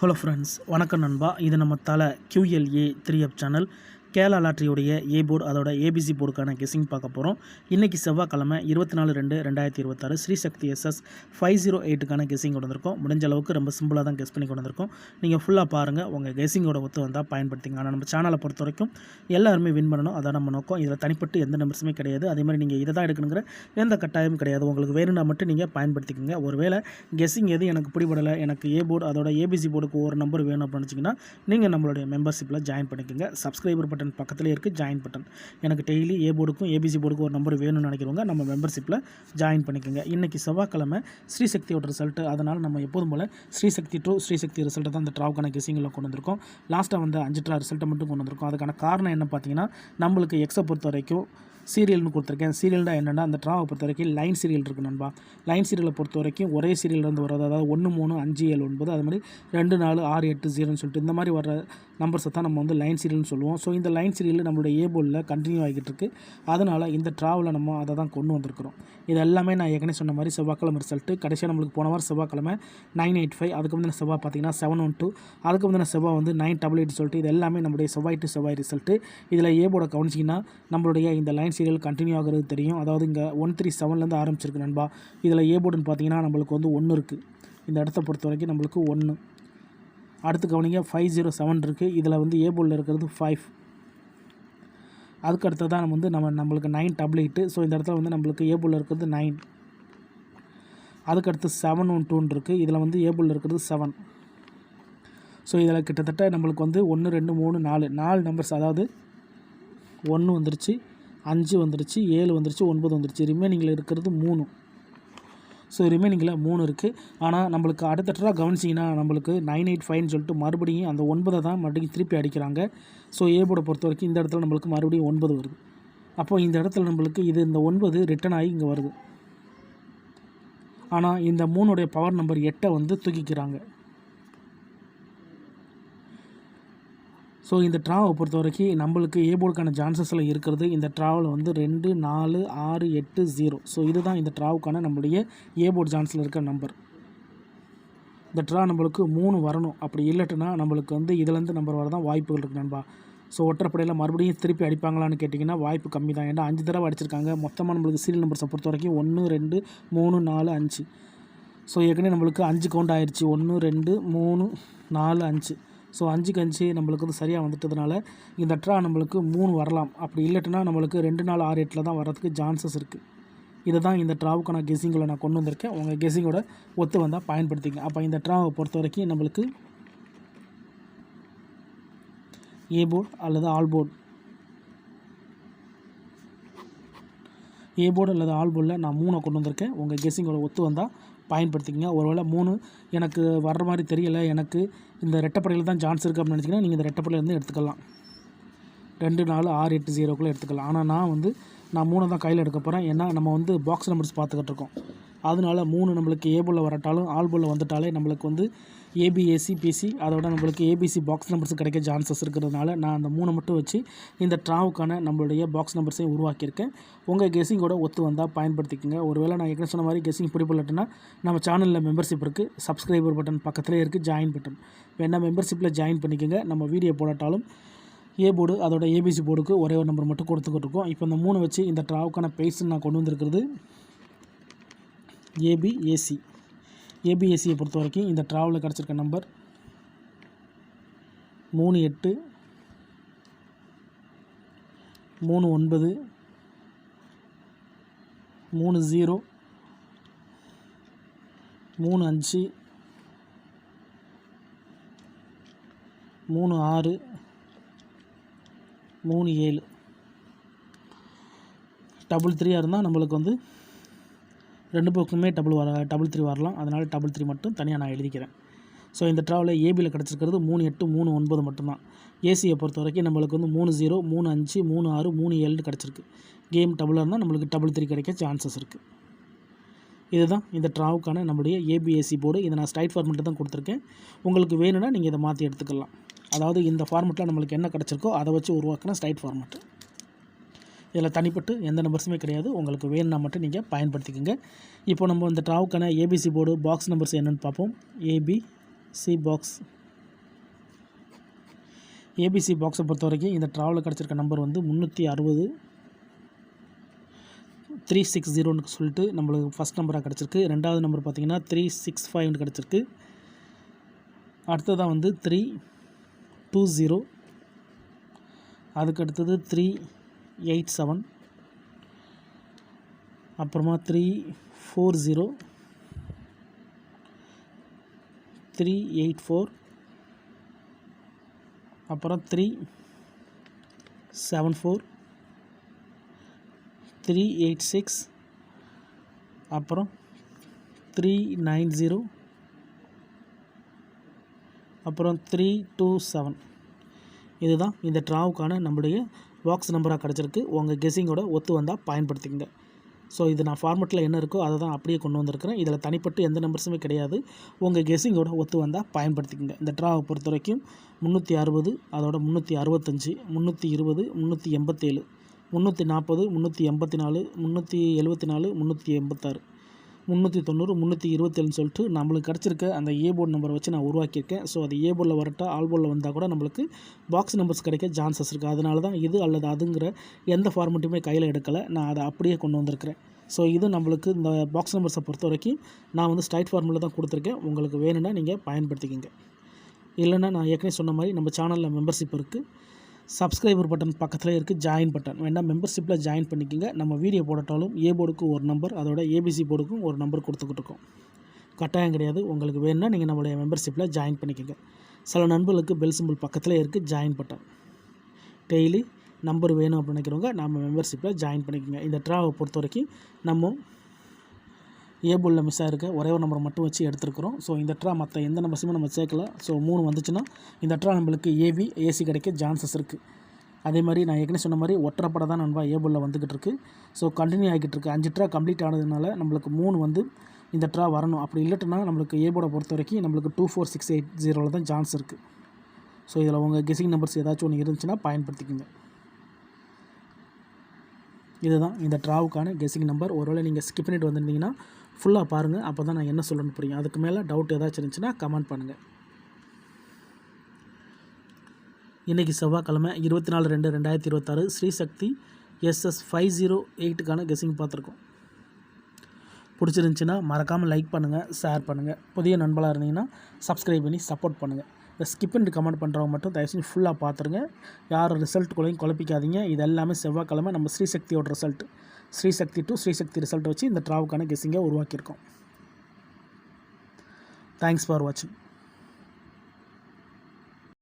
Hello friends, வணக்கம் நண்பா. இது நம்ம தலை QLA 3F சேனல். கேரளா லாட்ரியோடைய ஏ போர்டு அதோட ஏபிசி போர்டுக்கான கெஸிங் பார்க்க போகிறோம். இன்றைக்கி செவ்வாய்க்கிழமை 24/2/2026 ஸ்ரீசக்தி SS 508க்கான கெஸிங் கொண்டு வந்திருக்கோம். முடிஞ்ச அளவுக்கு ரொம்ப சிம்பிளாக தான் கெஸ் பண்ணி கொண்டு வந்திருக்கோம். நீங்கள் ஃபுல்லாக பாருங்கள், உங்கள் கெஸிங்கோட ஒத்து வந்தால் பயன்படுத்திங்க. ஆனால் நம்ம சேனலை பொறுத்த வரைக்கும் எல்லாருமே வின் பண்ணணும், அதான் நம்ம நோக்கம். இதில் தனிப்பட்டு எந்த நம்பர்ஸுமே கிடையாது. அதே மாதிரி நீங்கள் இதை தான் எடுக்கணுங்கிற எந்த கட்டாயமும் கிடையாது. உங்களுக்கு வேணும்னா மட்டும் நீங்கள் பயன்படுத்திக்கோங்க. ஒருவேளை கெஸிங் எது எனக்கு பிடிபடலை, எனக்கு ஏ போர்டு அதோட ஏபிசி போர்டுக்கு ஒரு நம்பர் வேணும் அப்படின்னு நினச்சிங்கன்னா நீங்கள் நம்மளுடைய மெம்பர்ஷிப்பில் ஜாயின் பண்ணிக்கோங்க. சப்ஸ்கிரைபர் பட்டன் பக்கத்துலேயே இருக்குது, ஜாயின் பட்டன். எனக்கு டெய்லி ஏ போர்டுக்கும் ஏபிசி போர்டுக்கும் ஒரு நம்பர் வேணும்னு நினைக்கிறவங்க நம்ம மெம்பர்ஷிப்பில் ஜாயின் பண்ணிக்கோங்க. இன்றைக்கி செவ்வாய்க்கிழமை ஸ்ரீசக்தியோட ரிசல்ட்டு, அதனால் நம்ம எப்போதும் போல் ஸ்ரீசக்தி டு ஸ்ரீசக்தி ரிசல்ட்டை தான் அந்த ட்ராவுக்கான கெஸிங்கில் கொண்டு வந்திருக்கோம். லாஸ்ட்டாக வந்து 5 ட்ரா ரிசல்ட்டை மட்டும் கொண்டு வந்திருக்கோம். அதுக்கான காரணம் என்ன பார்த்தீங்கன்னா, நம்மளுக்கு எக்ஸை பொறுத்த வரைக்கும் சீரியல்னு கொடுத்துருக்கேன். சீரியல்னா என்னென்னா, அந்த ட்ராவை பொறுத்த வரைக்கும் லைன் சீரியல் இருக்குது நண்பா. லைன் சீரியலை பொறுத்த வரைக்கும் ஒரே சீரியல்லேருந்து வர்றது, அதாவது 1 3 5 7 9 அது மாதிரி 2 4 6 8 0ன்னு சொல்லிட்டு இந்த மாதிரி வர நம்பர்ஸை தான் நம்ம வந்து லைன் சீரியல்னு சொல்லுவோம். ஸோ இந்த லைன் சீரியல் நம்மளுடைய ஏ போர்டில் கண்டினியூ ஆகிட்டு இருக்குது. அதனால் இந்த ட்ராவில் நம்ம அதை தான் கொண்டு வந்திருக்கிறோம். இது எல்லாமே நான் ஏற்கனவே சொன்ன மாதிரி செவ்வாய்க்கிழமை ரிசல்ட்டு. கடைசியாக நம்மளுக்கு போன வாரம் செவ்வாய்க்கிழமை 985, அதுக்கு வந்து செவ்வாய் பார்த்தீங்கன்னா 712, அதுக்கு வந்து செவ்வாய் வந்து 988 சொல்லிட்டு இது எல்லாமே நம்மளுடைய செவ்வாய் டு செவ்வாய் ரிசல்ட்டு. இதில் ஏ போர்டை கவனிச்சிங்கன்னா நம்மளுடைய இந்த லைன் சீரியல் கண்டினியூ ஆகிறது தெரியும். அதாவது இங்கே 137லேருந்து ஆரம்பிச்சிருக்கு நண்பா. இதில் ஏ போர்டுன்னு பார்த்தீங்கன்னா நம்மளுக்கு வந்து 1 இருக்குது. இந்த இடத்த பொறுத்த வரைக்கும் நம்மளுக்கு 1. அடுத்து கவனிங்க 507 இருக்குது. இதில் வந்து ஏ போர்டில் இருக்கிறது 5. அதுக்கு அடுத்து தான் நம்மளுக்கு 988. ஸோ இந்த இடத்துல வந்து நம்மளுக்கு ஏ போர்டில் இருக்கிறது 9. அதுக்கடுத்து 712 இருக்குது. இதில் வந்து ஏ போர்டில் இருக்கிறது 7. ஸோ இதில் கிட்டத்தட்ட நம்மளுக்கு வந்து 1 2 3 4 நம்பர்ஸ், அதாவது 1 வந்துருச்சு, 5 வந்துருச்சு, 7 வந்துருச்சு, 9 வந்துருச்சு. ரிமைனிங்கில் இருக்கிறது 3. ஸோ ரிமைனிங்கில் 3 இருக்குது. ஆனால் நம்மளுக்கு அடுத்த ட்ரா கவனிச்சிங்கன்னா நம்மளுக்கு 985ன்னு சொல்லிட்டு மறுபடியும் அந்த 9 தான் மறுபடியும் திருப்பி அடிக்கிறாங்க. ஸோ ஏ போர்டை பொறுத்த வரைக்கும் இந்த இடத்துல நம்மளுக்கு மறுபடியும் 9 வருது. அப்போது இந்த இடத்துல நம்மளுக்கு இந்த 9 ரிட்டன் ஆகி இங்கே வருது. ஆனால் இந்த 3உடைய பவர் நம்பர் 8 வந்து தூக்கிக்கிறாங்க. ஸோ இந்த ட்ராவை பொறுத்த வரைக்கும் நம்மளுக்கு ஏ போர்டுக்கான சான்சஸில் இருக்கிறது இந்த ட்ராவில் வந்து 2 4 6 8 0. ஸோ இதுதான் இந்த ட்ராவுக்கான நம்மளுடைய ஏ போர்டு சான்ஸில் இருக்கிற நம்பர். இந்த ட்ரா நம்மளுக்கு 3 வரணும். அப்படி இல்லட்டுன்னா நம்மளுக்கு வந்து இதுலேருந்து நம்பர் வரதான் வாய்ப்புகள் இருக்குது நண்பா. ஸோ ஒற்றைப்படையில் மறுபடியும் திருப்பி அடிப்பாங்களான்னு கேட்டிங்கன்னா வாய்ப்பு கம்மி தான். ஏன்னா 5 தடவை அடிச்சிருக்காங்க. மொத்தமாக நம்மளுக்கு சீரியல் நம்பர்ஸை பொறுத்த வரைக்கும் 1 2 3 4 5. ஸோ ஏற்கனவே நம்மளுக்கு 5 கவுண்ட் ஆயிடுச்சு. 1 2 3 4 5. ஸோ 5க்கு 5 நம்மளுக்கு வந்து சரியாக வந்துட்டதுனால இந்த ட்ரா நம்மளுக்கு 3 வரலாம். அப்படி இல்லட்டுன்னா நம்மளுக்கு 2 4 6 8 தான் வரதுக்கு சான்சஸ் இருக்குது. இதை தான் இந்த ட்ராவுக்கான கெஸிங்கில் நான் கொண்டு வந்திருக்கேன். உங்கள் கெஸிங்கோட ஒத்து வந்தால் பயன்படுத்திங்க. அப்போ இந்த ட்ராவை பொறுத்த வரைக்கும் நம்மளுக்கு ஏ போர்டு அல்லது ஆல் போர்டு, ஏ போர்டு அல்லது ஆல் போர்டில் நான் 3 கொண்டு வந்திருக்கேன். உங்கள் கெஸிங்கோட ஒத்து வந்தால் பயன்படுத்திக்கங்க. ஒருவேளை 3 எனக்கு வர்ற மாதிரி தெரியலை, எனக்கு இந்த ரெட்டப்படையில் தான் சான்ஸ் இருக்குது அப்படின்னு நினச்சிங்கன்னா நீங்கள் இந்த ரெட்டப்படையிலேருந்து எடுத்துக்கலாம். 2 4 6 8 0க்குள்ளே எடுத்துக்கலாம். ஆனால் நான் 3 தான் கையில் எடுக்க போகிறேன். ஏன்னா நம்ம வந்து பாக்ஸ் நம்பர்ஸ் பார்த்துக்கிட்டு இருக்கோம். அதனால 3 நம்மளுக்கு ஏ போர்டில் வரட்டாலும் ஆல் போர்டில் வந்துட்டாலே நம்மளுக்கு வந்து ஏபி ஏசி பிசி அதோட நம்மளுக்கு ஏபிசி பாக்ஸ் நம்பர்ஸ் கிடைக்க சான்சஸ் இருக்கிறதுனால நான் அந்த 3 மட்டும் வச்சு இந்த ட்ராவுக்கான நம்மளுடைய பாக்ஸ் நம்பர்ஸையும் உருவாக்கியிருக்கேன். உங்கள் கெஸிங்கோட ஒத்து வந்தால் பயன்படுத்திக்கோங்க. ஒருவேளை நான் ஏற்கனவே சொன்ன மாதிரி கெஸிங் பிடிப்படலட்டுன்னா நம்ம சேனலில் மெம்பர்ஷிப் இருக்குது, சப்ஸ்கிரைபர் பட்டன் பக்கத்துலேயே இருக்குது, ஜாயின் பட்டன். வேணால் மெம்பர்ஷிப்பில் ஜாயின் பண்ணிக்கோங்க. நம்ம வீடியோ போடாட்டாலும் ஏ போர்டு அதோட ஏபிசி போர்டுக்கு ஒரே ஒரு நம்பர் மட்டும் கொடுத்துக்கிட்டு இருக்கோம். இப்போ இந்த 3 வச்சு இந்த ட்ராவுக்கான ப்ரைஸ் நான் கொண்டு வந்திருக்கிறது ஏபிஏசி. ஏபிஎஸ்சியை பொறுத்த வரைக்கும் இந்த ட்ராவில் கிடச்சிருக்க நம்பர் 38 39 30 35 36 37. டபுள் 3 இருந்தால் நம்மளுக்கு வந்து 2 பக்கமே டபுள் 3 வரலாம். அதனால் 3 மட்டும் தனியாக நான் எழுதிக்கிறேன். ஸோ இந்த ட்ராவில் ஏபியில் கிடச்சிருக்கிறது 38 39 மட்டும்தான். ஏசியை பொறுத்த வரைக்கும் நம்மளுக்கு வந்து 30 35 36 37 கிடச்சிருக்கு. கேம் டபுளாக இருந்தால் நம்மளுக்கு 3 கிடைக்க சான்சஸ் இருக்குது. இதுதான் இந்த ட்ராவுக்கான நம்மளுடைய ஏபிஎஸ்சி போர்டு. இதை நான் ஸ்ட்ரைட் ஃபார்மெட்டில் தான் கொடுத்துருக்கேன். உங்களுக்கு வேணும்னா நீங்கள் இதை மாற்றி எடுத்துக்கலாம். அதாவது இந்த ஃபார்மெட்டில் நம்மளுக்கு என்ன கிடச்சிருக்கோ அதை வச்சு உருவாக்கின ஸ்ட்ரைட் ஃபார்மெட்டு. இதில் தனிப்பட்டு எந்த நம்பர்ஸுமே கிடையாது. உங்களுக்கு வேணும்னா மட்டும் நீங்கள் பயன்படுத்திக்கோங்க. இப்போ நம்ம இந்த ட்ராவுக்கான ஏபிசி போர்டு பாக்ஸ் நம்பர்ஸ் என்னென்னு பார்ப்போம். ஏபிசி பாக்ஸ் ஏபிசி பாக்ஸை பொறுத்த வரைக்கும் இந்த ட்ராவில் கிடச்சிருக்க நம்பர் வந்து 360 360 சொல்லிட்டு நம்மளுக்கு ஃபஸ்ட் நம்பராக கிடச்சிருக்கு. ரெண்டாவது நம்பர் பார்த்திங்கன்னா 365 கிடச்சிருக்கு. அடுத்ததாக வந்து 320, அதுக்கு அடுத்தது 387, அப்புறமா 340, 384, அப்புறம் 374, 386, அப்புறம் 390, அப்புறம் 327. இதுதான் இந்த ட்ராவுக்கான நம்முடைய பாக்ஸ் நம்பராக கிடச்சிருக்கு. உங்கள் கெஸ்ஸிங்கோட ஒத்து வந்தால் பயன்படுத்திக்கங்க. ஸோ இது நான் ஃபார்மெட்டில் என்ன இருக்கோ அதை தான் அப்படியே கொண்டு வந்திருக்கிறேன். இதில் தனிப்பட்டு எந்த நம்பர்ஸுமே கிடையாது. உங்கள் கெஸ்ஸிங்கோட ஒத்து வந்தால் பயன்படுத்திக்கங்க. இந்த ட்ராவை பொறுத்த வரைக்கும் 360, அதோட 365, 320, 387, 340, 384, 374, 386, 390, 327 சொல்லிட்டு நம்மளுக்கு கிடச்சிருக்க அந்த ஏ போர்டு நம்பரை வச்சு நான் உருவாக்கியிருக்கேன். ஸோ அது ஏ போர்டில் வரட்டா ஆல் போர்டில் வந்தால் கூட நம்மளுக்கு பாக்ஸ் நம்பர்ஸ் கிடைக்க சான்சஸ் இருக்குது. அதனால தான் இது அல்லது அதுங்கிற எந்த ஃபார்மெட்டுமே கையில் எடுக்கலை, நான் அதை அப்படியே கொண்டு வந்திருக்கிறேன். ஸோ இது நம்மளுக்கு இந்த பாக்ஸ் நம்பர்ஸை பொறுத்த வரைக்கும் நான் வந்து ஸ்ட்ரைட் ஃபார்முலா தான் கொடுத்துருக்கேன். உங்களுக்கு வேணும்னா நீங்கள் பயன்படுத்திக்கிங்க. இல்லைன்னா நான் ஏற்கனவே சொன்ன மாதிரி நம்ம சேனலில் மெம்பர்ஷிப் இருக்குது. சப்ஸ்கிரைபர் பட்டன் பக்கத்தில் இருக்குது ஜாயின் பட்டன், வேணால் மெம்பர்ஷிப்பில் ஜாயின் பண்ணிக்கோங்க. நம்ம வீடியோ போடட்டாலும் ஏ போர்டுக்கு ஒரு நம்பர், அதோட ஏபிசி போர்டுக்கும் ஒரு நம்பர் கொடுத்துக்கிட்டு இருக்கோம். கட்டாயம் கிடையாது. உங்களுக்கு வேணும்னா நீங்கள் நம்மளுடைய மெம்பர்ஷிப்பில் ஜாயின் பண்ணிக்கோங்க. சில நண்பர்களுக்கு பெல் சிம்பிள் பக்கத்தில் இருக்குது ஜாயின் பட்டன். டெய்லி நம்பர் வேணும் அப்படின்னு நினைக்கிறவங்க நம்ம மெம்பர்ஷிப்பில் ஜாயின் பண்ணிக்கோங்க. இந்த ட்ராவை பொறுத்த வரைக்கும் நம்ம ஏ போர்டில் மிஸ் ஆகிருக்க ஒரே ஒரு நம்பரை மட்டும் வச்சு எடுத்துருக்குறோம். ஸோ இந்த ட்ரா மற்ற எந்த நம்பர்ஸுமே நம்ம சேர்க்கல. ஸோ 3 வந்துச்சுன்னா இந்த ட்ரா நம்மளுக்கு ஏபி ஏசி கிடைக்க சான்சஸ் இருக்குது. அதே மாதிரி நான் ஏற்கனவே சொன்ன மாதிரி ஒற்றைப்படை தான் நண்பா ஏ போர்டில் வந்துக்கிட்டு இருக்குது. ஸோ கண்டினியூ ஆகிக்கிட்டு இருக்குது. 5 ட்ரா கம்ப்ளீட் ஆனதுனால நம்மளுக்கு 3 வந்து இந்த ட்ரா வரணும். அப்படி இல்லட்டுனா நம்மளுக்கு ஏ போர்டை பொறுத்த வரைக்கும் நம்மளுக்கு 24680 தான் சான்ஸ் இருக்குது. ஸோ இதில் உங்கள் கெஸிங் நம்பர்ஸ் ஏதாச்சும் ஒன்று இருந்துச்சுன்னா பயன்படுத்திக்கோங்க. இதுதான் இந்த ட்ராவுக்கான கெஸிங் நம்பர். ஒருவேளை நீங்கள் ஸ்கிப் பண்ணிட்டு வந்திருந்தீங்கன்னா ஃபுல்லாக பாருங்கள், அப்போ தான் நான் என்ன சொல்லணும்னு புரியும். அதுக்கு மேலே டவுட் ஏதாச்சும் இருந்துச்சுன்னா கமெண்ட் பண்ணுங்கள். இன்றைக்கி செவ்வாய்க்கிழமை 24/2/2026 ஸ்ரீசக்தி SS 508க்கான கெஸிங் பார்த்துருக்கோம். பிடிச்சிருந்துச்சின்னா மறக்காமல் லைக் பண்ணுங்கள், ஷேர் பண்ணுங்கள். புதிய நண்பர்களாக இருந்தீங்கன்னா சப்ஸ்கிரைப் பண்ணி சப்போர்ட் பண்ணுங்கள். இந்த ஸ்கிப் பண்ணி கமெண்ட் பண்ணுறவங்க மட்டும் தயவு செஞ்சு ஃபுல்லாக பார்த்துருங்க. யாரும் ரிசல்ட்டுக்குள்ளேயும் குழப்பிக்காதீங்க. இது எல்லாமே செவ்வாய்க்கிழமை நம்ம ஸ்ரீசக்தியோட result, Srisakthi to Srisakthi result வச்சு இந்த ட்ராவுக்கான கெஸிங்கை உருவாக்கியிருக்கோம். தேங்க்ஸ் ஃபார் வாட்சிங்.